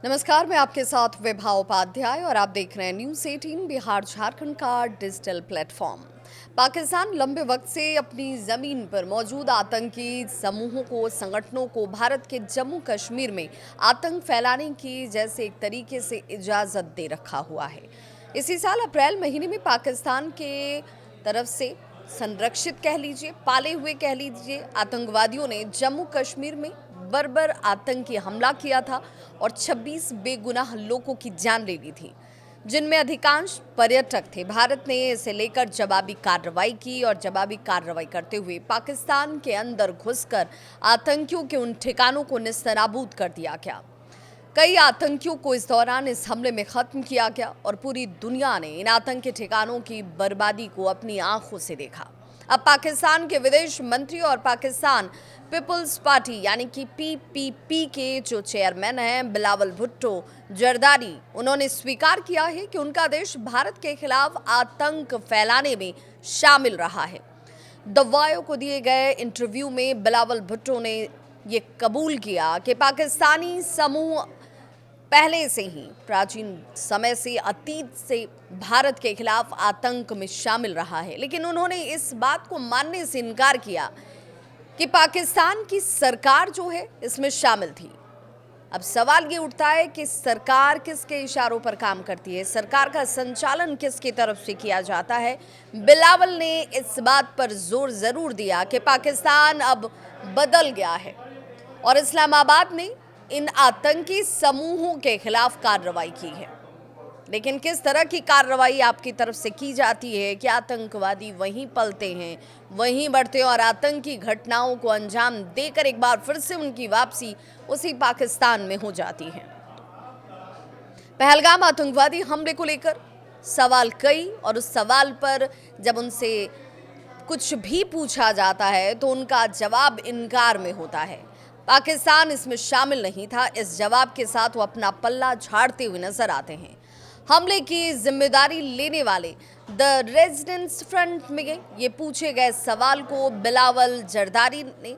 नमस्कार, मैं आपके साथ विभा उपाध्याय और आप देख रहे हैं न्यूज़ 18 बिहार झारखंड का डिजिटल प्लेटफॉर्म। पाकिस्तान लंबे वक्त से अपनी ज़मीन पर मौजूद आतंकी समूहों को संगठनों को भारत के जम्मू कश्मीर में आतंक फैलाने की जैसे एक तरीके से इजाज़त दे रखा हुआ है। इसी साल अप्रैल महीने में पाकिस्तान के तरफ से संरक्षित कह लीजिए, पाले हुए कह लीजिए, आतंकवादियों ने जम्मू कश्मीर में बर्बर आतंकी हमला किया था और 26 बेगुनाह लोगों की जान ले ली थी, जिनमें अधिकांश पर्यटक थे। भारत ने इसे लेकर जवाबी कार्रवाई की और जवाबी कार्रवाई करते हुए पाकिस्तान के अंदर घुसकर आतंकियों के उन ठिकानों को निस्तनाबूद कर दिया गया। कई आतंकियों को इस दौरान इस हमले में खत्म किया गया और पूरी दुनिया ने इन आतंकी ठिकानों की बर्बादी को अपनी आंखों से देखा। अब पाकिस्तान के विदेश मंत्री और पाकिस्तान पीपल्स पार्टी यानी कि पीपीपी के जो चेयरमैन हैं बिलावल भुट्टो जरदारी, उन्होंने स्वीकार किया है कि उनका देश भारत के खिलाफ आतंक फैलाने में शामिल रहा है। द वायो को दिए गए इंटरव्यू में बिलावल भुट्टो ने ये कबूल किया कि पाकिस्तानी समूह पहले से ही प्राचीन समय से अतीत से भारत के खिलाफ आतंक में शामिल रहा है, लेकिन उन्होंने इस बात को मानने से इनकार किया कि पाकिस्तान की सरकार जो है इसमें शामिल थी। अब सवाल ये उठता है कि सरकार किसके इशारों पर काम करती है, सरकार का संचालन किसकी तरफ से किया जाता है। बिलावल ने इस बात पर जोर जरूर दिया कि पाकिस्तान अब बदल गया है और इस्लामाबाद ने इन आतंकी समूहों के खिलाफ कार्रवाई की है। लेकिन किस तरह की कार्रवाई आपकी तरफ से की जाती है कि आतंकवादी वहीं पलते हैं, वहीं बढ़ते हैं और आतंकी घटनाओं को अंजाम देकर एक बार फिर से उनकी वापसी उसी पाकिस्तान में हो जाती है। पहलगाम आतंकवादी हमले को लेकर सवाल कई, और उस सवाल पर जब उनसे कुछ भी पूछा जाता है तो उनका जवाब इनकार में होता है। पाकिस्तान इसमें शामिल नहीं था, इस जवाब के साथ वो अपना पल्ला झाड़ते हुए नजर आते हैं। हमले की जिम्मेदारी लेने वाले द रेजिडेंस फ्रंट में ये पूछे गए सवाल को बिलावल जरदारी ने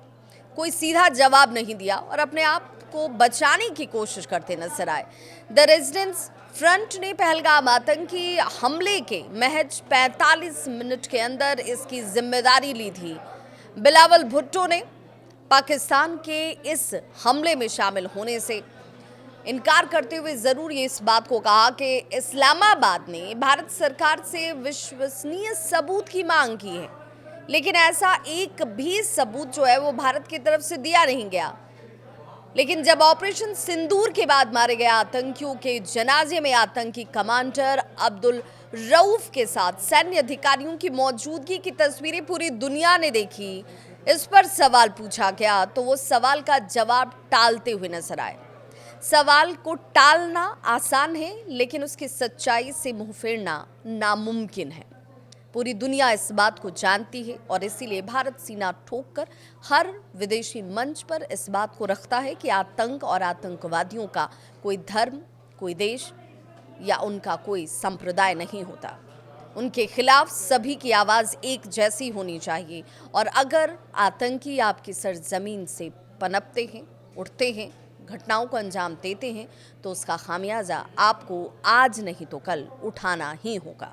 कोई सीधा जवाब नहीं दिया और अपने आप को बचाने की कोशिश करते नजर आए। द रेजिडेंस फ्रंट ने पहलगाम आतंकी हमले के महज 45 मिनट के अंदर इसकी जिम्मेदारी ली थी। बिलावल भुट्टो ने पाकिस्तान के इस हमले में शामिल होने से इनकार करते हुए जरूर ये इस बात को कहा कि इस्लामाबाद ने भारत सरकार से विश्वसनीय सबूत की मांग की है, लेकिन ऐसा एक भी सबूत जो है वो भारत की तरफ से दिया नहीं गया। लेकिन जब ऑपरेशन सिंदूर के बाद मारे गए आतंकियों के जनाजे में आतंकी कमांडर अब्दुल रऊफ के साथ सैन्य अधिकारियों की मौजूदगी की तस्वीरें पूरी दुनिया ने देखी, इस पर सवाल पूछा गया तो वो सवाल का जवाब टालते हुए नजर आए। सवाल को टालना आसान है, लेकिन उसकी सच्चाई से मुंह फेरना नामुमकिन है। पूरी दुनिया इस बात को जानती है और इसीलिए भारत सीना ठोककर हर विदेशी मंच पर इस बात को रखता है कि आतंक और आतंकवादियों का कोई धर्म, कोई देश या उनका कोई संप्रदाय नहीं होता। उनके खिलाफ सभी की आवाज़ एक जैसी होनी चाहिए और अगर आतंकी आपकी सरजमीन से पनपते हैं, उठते हैं, घटनाओं को अंजाम देते हैं तो उसका खामियाजा आपको आज नहीं तो कल उठाना ही होगा।